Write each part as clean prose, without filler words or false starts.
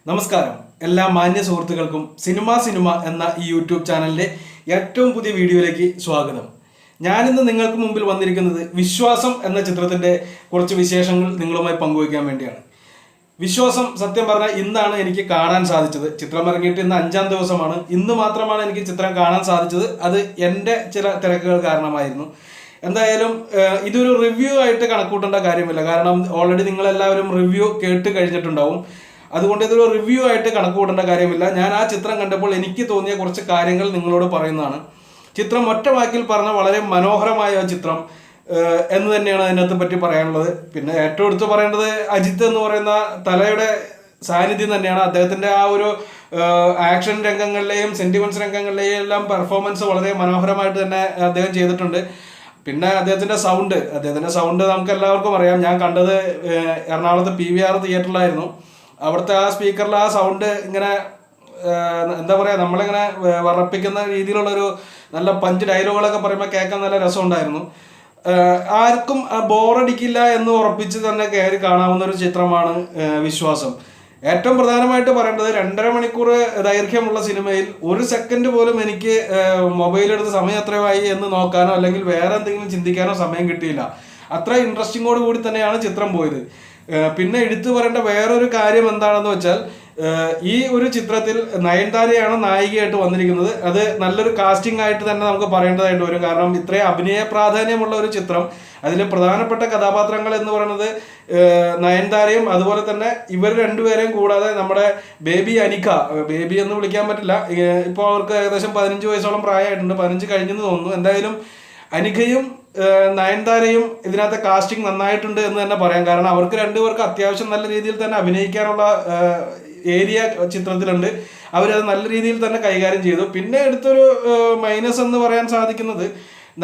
നമസ്കാരം എല്ലാ മാന്യ സുഹൃത്തുക്കൾക്കും സിനിമ എന്ന ഈ യൂട്യൂബ് ചാനലിലെ ഏറ്റവും പുതിയ വീഡിയോയിലേക്ക് സ്വാഗതം. ഞാനിന്ന് നിങ്ങൾക്ക് മുമ്പിൽ വന്നിരിക്കുന്നത് വിശ്വാസം എന്ന ചിത്രത്തിന്റെ കുറച്ച് വിശേഷങ്ങൾ നിങ്ങളുമായി പങ്കുവയ്ക്കാൻ വേണ്ടിയാണ്. വിശ്വാസം സത്യം പറഞ്ഞാൽ ഇന്നാണ് എനിക്ക് കാണാൻ സാധിച്ചത്. ചിത്രം ഇറങ്ങിയിട്ട് ഇന്ന് 5-ാം ദിവസമാണ്. ഇന്ന് മാത്രമാണ് എനിക്ക് ചിത്രം കാണാൻ സാധിച്ചത്. അത് എൻ്റെ ചില തിരക്കുകൾ കാരണമായിരുന്നു. എന്തായാലും ഇതൊരു റിവ്യൂ ആയിട്ട് കണക്കൂട്ടേണ്ട കാര്യമില്ല, കാരണം ഓൾറെഡി നിങ്ങളെല്ലാവരും റിവ്യൂ കേട്ട് കഴിഞ്ഞിട്ടുണ്ടാവും. അതുകൊണ്ട് ഇതൊരു റിവ്യൂ ആയിട്ട് കണക്ക് കൂട്ടേണ്ട കാര്യമില്ല. ഞാൻ ആ ചിത്രം കണ്ടപ്പോൾ എനിക്ക് തോന്നിയ കുറച്ച് കാര്യങ്ങൾ നിങ്ങളോട് പറയുന്നതാണ്. ചിത്രം ഒറ്റ വാക്കിൽ പറഞ്ഞ വളരെ മനോഹരമായ ചിത്രം എന്ന് തന്നെയാണ് അതിനകത്ത് പറ്റി പറയാനുള്ളത്. പിന്നെ ഏറ്റവും എടുത്ത് പറയേണ്ടത് അജിത്ത് എന്ന് പറയുന്ന തലയുടെ സാന്നിധ്യം തന്നെയാണ്. അദ്ദേഹത്തിന്റെ ആ ഒരു ആക്ഷൻ രംഗങ്ങളിലെയും സെന്റിമെന്റ്സ് രംഗങ്ങളിലെയും എല്ലാം പെർഫോമൻസ് വളരെ മനോഹരമായിട്ട് തന്നെ അദ്ദേഹം ചെയ്തിട്ടുണ്ട്. പിന്നെ അദ്ദേഹത്തിന്റെ സൗണ്ട് നമുക്ക് എല്ലാവർക്കും അറിയാം. ഞാൻ കണ്ടത് എറണാകുളത്ത് PVR തിയേറ്ററിലായിരുന്നു. അവിടുത്തെ ആ സ്പീക്കറിൽ ആ സൗണ്ട് ഇങ്ങനെ എന്താ പറയുക, നമ്മളിങ്ങനെ വിറപ്പിക്കുന്ന രീതിയിലുള്ളൊരു നല്ല പഞ്ച് ഡയലോഗുകളൊക്കെ പറയുമ്പോൾ കേൾക്കാൻ നല്ല രസമുണ്ടായിരുന്നു. ആർക്കും ബോറടിക്കില്ല എന്ന് ഉറപ്പിച്ച് തന്നെ കയറി കാണാവുന്ന ഒരു ചിത്രമാണ് വിശ്വാസം. ഏറ്റവും പ്രധാനമായിട്ട് പറയേണ്ടത് 2.5 മണിക്കൂർ ദൈർഘ്യമുള്ള സിനിമയിൽ 1 സെക്കൻഡ് പോലും എനിക്ക് മൊബൈലെടുത്ത് സമയം എത്രയായി എന്ന് നോക്കാനോ അല്ലെങ്കിൽ വേറെ എന്തെങ്കിലും ചിന്തിക്കാനോ സമയം കിട്ടിയില്ല. അത്ര ഇൻട്രസ്റ്റിങ്ങോട് കൂടി തന്നെയാണ് ചിത്രം പോയത്. പിന്നെ എടുത്തു പറയേണ്ട വേറൊരു കാര്യം എന്താണെന്ന് വെച്ചാൽ, ഈ ഒരു ചിത്രത്തിൽ നയൻതാരയാണ് നായികയായിട്ട് വന്നിരിക്കുന്നത്. അത് നല്ലൊരു കാസ്റ്റിംഗ് ആയിട്ട് തന്നെ നമുക്ക് പറയേണ്ടതായിട്ട് വരും. കാരണം ഇത്രയും അഭിനയ പ്രാധാന്യമുള്ള ഒരു ചിത്രം, അതിൽ പ്രധാനപ്പെട്ട കഥാപാത്രങ്ങൾ എന്ന് പറയുന്നത് നയൻതാരയും അതുപോലെ തന്നെ ഇവർ രണ്ടുപേരെയും കൂടാതെ നമ്മുടെ ബേബി അനിക, ബേബി എന്ന് വിളിക്കാൻ പറ്റില്ല, ഇപ്പോൾ അവർക്ക് ഏകദേശം 15 വയസ്സോളം പ്രായമായിട്ടുണ്ട്, 15 കഴിഞ്ഞെന്ന് തോന്നുന്നു. എന്തായാലും അനികയും നയൻതാരയും ഇതിനകത്തെ കാസ്റ്റിംഗ് നന്നായിട്ടുണ്ട് എന്ന് തന്നെ പറയാം. കാരണം അവർക്ക് രണ്ടുപേർക്ക് അത്യാവശ്യം നല്ല രീതിയിൽ തന്നെ അഭിനയിക്കാനുള്ള ഏരിയ ചിത്രത്തിലുണ്ട്. അവരത് നല്ല രീതിയിൽ തന്നെ കൈകാര്യം ചെയ്തു. പിന്നെ എടുത്തൊരു മൈനസ് എന്ന് പറയാൻ സാധിക്കുന്നത്,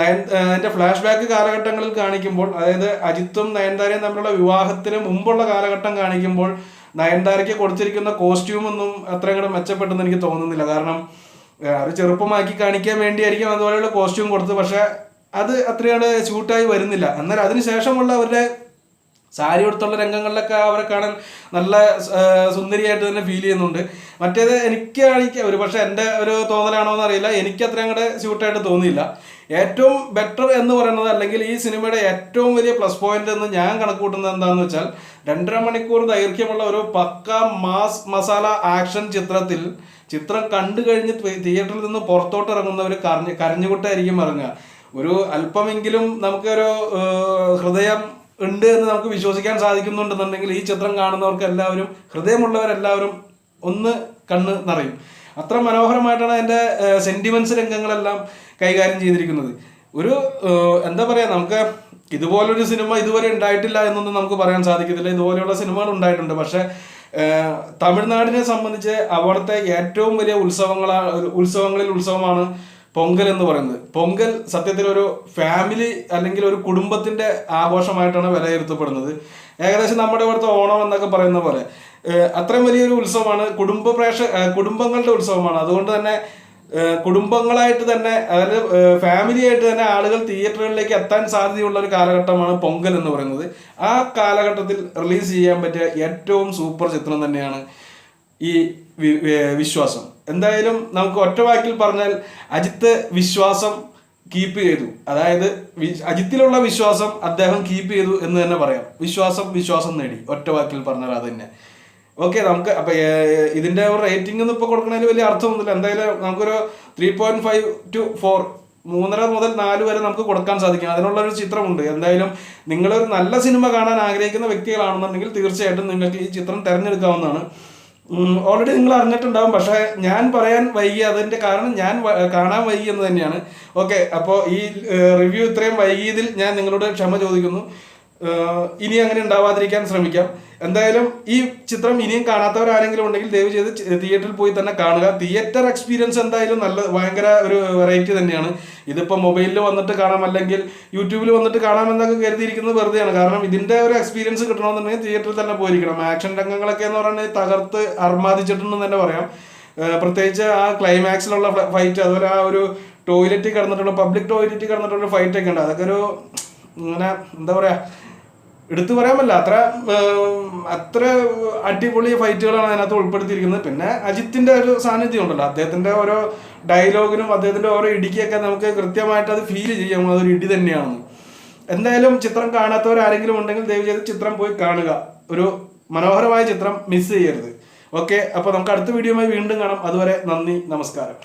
അതിന്റെ ഫ്ലാഷ് ബാക്ക് കാലഘട്ടങ്ങളിൽ കാണിക്കുമ്പോൾ, അതായത് അജിത്തും നയൻതാരയും തമ്മിലുള്ള വിവാഹത്തിന് മുമ്പുള്ള കാലഘട്ടം കാണിക്കുമ്പോൾ നയൻതാരയ്ക്ക് കൊടുത്തിരിക്കുന്ന കോസ്റ്റ്യൂമൊന്നും അത്രയും കൂടെ മെച്ചപ്പെട്ടെന്ന് എനിക്ക് തോന്നുന്നില്ല. കാരണം അത് ചെറുപ്പമാക്കി കാണിക്കാൻ വേണ്ടിയായിരിക്കും അതുപോലെയുള്ള കോസ്റ്റ്യൂം കൊടുത്തത്. പക്ഷെ അത് അത്രയാണ് ഷൂട്ടായി വരുന്നില്ല. എന്നാൽ അതിനുശേഷമുള്ള അവരുടെ സാരി കൊടുത്തുള്ള രംഗങ്ങളിലൊക്കെ അവരെ കാണാൻ നല്ല സുന്ദരിയായിട്ട് തന്നെ ഫീൽ ചെയ്യുന്നുണ്ട്. മറ്റേത് എനിക്ക് ഒരു പക്ഷെ എൻ്റെ ഒരു തോന്നലാണോ എന്നറിയില്ല, എനിക്ക് അത്രയും കൂടെ ഷൂട്ടായിട്ട് തോന്നിയില്ല. ഏറ്റവും ബെറ്റർ എന്ന് പറയുന്നത്, അല്ലെങ്കിൽ ഈ സിനിമയുടെ ഏറ്റവും വലിയ പ്ലസ് പോയിന്റ് എന്ന് ഞാൻ കണക്കൂട്ടുന്നത് എന്താണെന്ന് വെച്ചാൽ, 2.5 മണിക്കൂർ ദൈർഘ്യമുള്ള ഒരു പക്ക മാസ് മസാല ആക്ഷൻ ചിത്രം കണ്ടു കഴിഞ്ഞ് തിയേറ്ററിൽ നിന്ന് പുറത്തോട്ട് ഇറങ്ങുന്നവർ കരഞ്ഞുകൊട്ടായിരിക്കും ഇറങ്ങുക. ഒരു അല്പമെങ്കിലും നമുക്കൊരു ഹൃദയം ഉണ്ട് എന്ന് നമുക്ക് വിശ്വസിക്കാൻ സാധിക്കുന്നുണ്ടെന്നുണ്ടെങ്കിൽ ഈ ചിത്രം കാണുന്നവർക്ക് എല്ലാവരും, ഹൃദയമുള്ളവരെല്ലാവരും ഒന്ന് കണ്ണ് നിറയും. അത്ര മനോഹരമായിട്ടാണ് അതിൻ്റെ സെന്റിമെന്റ്സ് രംഗങ്ങളെല്ലാം കൈകാര്യം ചെയ്തിരിക്കുന്നത്. ഒരു എന്താ പറയുക, നമുക്ക് ഇതുപോലൊരു സിനിമ ഇതുവരെ ഉണ്ടായിട്ടില്ല എന്നൊന്നും നമുക്ക് പറയാൻ സാധിക്കത്തില്ല. ഇതുപോലെയുള്ള സിനിമകൾ ഉണ്ടായിട്ടുണ്ട്. പക്ഷെ തമിഴ്നാടിനെ സംബന്ധിച്ച് അവിടുത്തെ ഏറ്റവും വലിയ ഉത്സവങ്ങളിൽ ഉത്സവമാണ് പൊങ്കൽ എന്ന് പറയുന്നത്. പൊങ്കൽ സത്യത്തിൽ ഒരു ഫാമിലി അല്ലെങ്കിൽ ഒരു കുടുംബത്തിന്റെ ആഘോഷമായിട്ടാണ് വിലയിരുത്തപ്പെടുന്നത്. ഏകദേശം നമ്മുടെ ഇവിടുത്തെ ഓണം എന്നൊക്കെ പറയുന്ന പോലെ അത്രയും വലിയൊരു ഉത്സവമാണ്. കുടുംബങ്ങളുടെ ഉത്സവമാണ്. അതുകൊണ്ട് തന്നെ കുടുംബങ്ങളായിട്ട് തന്നെ, അതായത് ഫാമിലി ആയിട്ട് തന്നെ ആളുകൾ തിയേറ്ററുകളിലേക്ക് എത്താൻ സാധ്യതയുള്ള ഒരു കാലഘട്ടമാണ് പൊങ്കൽ എന്ന് പറയുന്നത്. ആ കാലഘട്ടത്തിൽ റിലീസ് ചെയ്യാൻ പറ്റിയ ഏറ്റവും സൂപ്പർ ചിത്രം തന്നെയാണ് ഈ വിശ്വാസം. എന്തായാലും നമുക്ക് ഒറ്റ വാക്കിൽ പറഞ്ഞാൽ, അജിത്ത് വിശ്വാസം കീപ്പ് ചെയ്തു. അതായത് അജിത്തിലുള്ള വിശ്വാസം അദ്ദേഹം കീപ്പ് ചെയ്തു എന്ന് തന്നെ പറയാം. വിശ്വാസം നേടി, ഒറ്റ വാക്കിൽ പറഞ്ഞാൽ അത് തന്നെ. ഓക്കെ, നമുക്ക് അപ്പൊ ഇതിന്റെ ഒരു റേറ്റിംഗ് ഒന്നും ഇപ്പൊ കൊടുക്കണതിൽ വലിയ അർത്ഥമൊന്നുമില്ല. എന്തായാലും നമുക്കൊരു 3.5 to 4, 3.5 മുതൽ 4 വരെ നമുക്ക് കൊടുക്കാൻ സാധിക്കും. അതിനുള്ളൊരു ചിത്രമുണ്ട്. എന്തായാലും നിങ്ങളൊരു നല്ല സിനിമ കാണാൻ ആഗ്രഹിക്കുന്ന വ്യക്തികളാണെന്നുണ്ടെങ്കിൽ തീർച്ചയായിട്ടും നിങ്ങൾക്ക് ഈ ചിത്രം തിരഞ്ഞെടുക്കാവുന്നതാണ്. ഓൾറെഡി നിങ്ങൾ അറിഞ്ഞിട്ടുണ്ടാവും, പക്ഷെ ഞാൻ പറയാൻ വൈകി. അതിന്റെ കാരണം ഞാൻ കാണാൻ വൈകി എന്ന് തന്നെയാണ്. ഓക്കെ, അപ്പോൾ ഈ റിവ്യൂ ഇത്രയും വൈകിയതിൽ ഞാൻ നിങ്ങളോട് ക്ഷമ ചോദിക്കുന്നു. ഇനി അങ്ങനെ ഉണ്ടാവാതിരിക്കാൻ ശ്രമിക്കാം. എന്തായാലും ഈ ചിത്രം ഇനിയും കാണാത്തവരാരെങ്കിലും ഉണ്ടെങ്കിൽ ദയവ് ചെയ്ത് തിയേറ്ററിൽ പോയി തന്നെ കാണുക. തിയേറ്റർ എക്സ്പീരിയൻസ് എന്തായാലും ഭയങ്കര ഒരു വെറൈറ്റി തന്നെയാണ്. ഇതിപ്പോൾ മൊബൈലിൽ വന്നിട്ട് കാണാം, അല്ലെങ്കിൽ യൂട്യൂബിൽ വന്നിട്ട് കാണാമെന്നൊക്കെ കരുതിയിരിക്കുന്നത് വെറുതെയാണ്. കാരണം ഇതിന്റെ ഒരു എക്സ്പീരിയൻസ് കിട്ടണമെന്നുണ്ടെങ്കിൽ തിയേറ്ററിൽ തന്നെ പോയിരിക്കണം. ആക്ഷൻ രംഗങ്ങളൊക്കെ എന്ന് പറയുന്നത് തകർത്ത് അർമാദിച്ചിട്ടുണ്ടെന്ന് തന്നെ പറയാം. പ്രത്യേകിച്ച് ആ ക്ലൈമാക്സിലുള്ള ഫൈറ്റ്, അതുപോലെ ആ ഒരു പബ്ലിക് ടോയ്ലറ്റിൽ കിടന്നിട്ടുള്ള ഫൈറ്റ് ഒക്കെ ഉണ്ട്. അതൊക്കെ ഒരു ഇങ്ങനെ എന്താ പറയാ, എടുത്തു പറയാൻ പറ്റില്ല, അത്ര അടിപൊളി ഫൈറ്റുകളാണ് അതിനകത്ത് ഉൾപ്പെടുത്തിയിരിക്കുന്നത്. പിന്നെ അജിത്തിന്റെ ഒരു സാന്നിധ്യം ഉണ്ടല്ലോ, അദ്ദേഹത്തിന്റെ ഓരോ ഡയലോഗിനും അദ്ദേഹത്തിന്റെ ഓരോ ഇടിക്കൊക്കെ നമുക്ക് കൃത്യമായിട്ട് അത് ഫീൽ ചെയ്യാം, അതൊരു ഇടി തന്നെയാണെന്ന്. എന്തായാലും ചിത്രം കാണാത്തവരാരെങ്കിലും ഉണ്ടെങ്കിൽ ദയവ് ചെയ്ത് ചിത്രം പോയി കാണുക. ഒരു മനോഹരമായ ചിത്രം മിസ് ചെയ്യരുത്. ഓക്കെ, അപ്പോൾ നമുക്ക് അടുത്ത വീഡിയോയുമായി വീണ്ടും കാണാം. അതുവരെ നന്ദി, നമസ്കാരം.